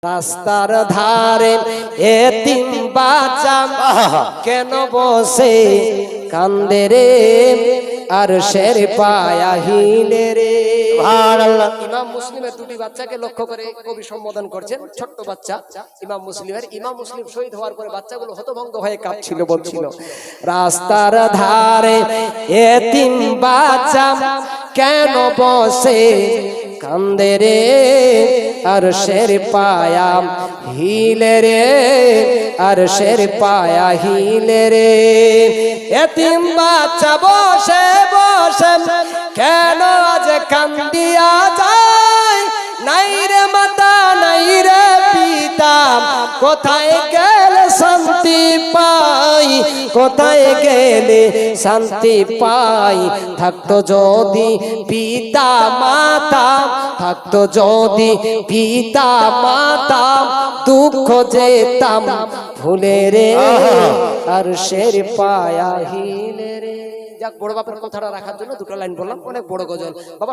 রাস্তার ধারে এতিম বাচ্চা কেন বসে কান্দে রে আর শের পায়া হিলে রে। ইমাম মুসলিমের দুটি বাচ্চাকে লক্ষ্য করে কবি সম্বোধন করছেন, ছোট্ট বাচ্চা ইমাম মুসলিমের। ইমাম মুসলিম শহীদ হওয়ার পরে বাচ্চাগুলো হতভম্ব হয়ে কাঁদছিল, বলছিল রাস্তার ধারে এতিম বাচ্চা কেন বসে কান্দে রে আর শের পায়া হিলে রে, আর শের পায়া হিলে রে। এতিম বাচ্চা বসে বসে কেন আজ কান্দিয়া যায়, নাই রে মাতা নাই রে পিতা, কোথায় গেলে শান্তি পাই, কোথায় গেলে শান্তি পাই। থাকতো যদি পিতা মাতা, থাকতো যদি পিতা মাতা, দুঃখ যেতাম ভুলে রে আর শের পায়া হিলে রে। যাক, বড় বাপের কথাটা রাখার জন্য দুটো লাইন বললাম, অনেক বড় গজল। বাবা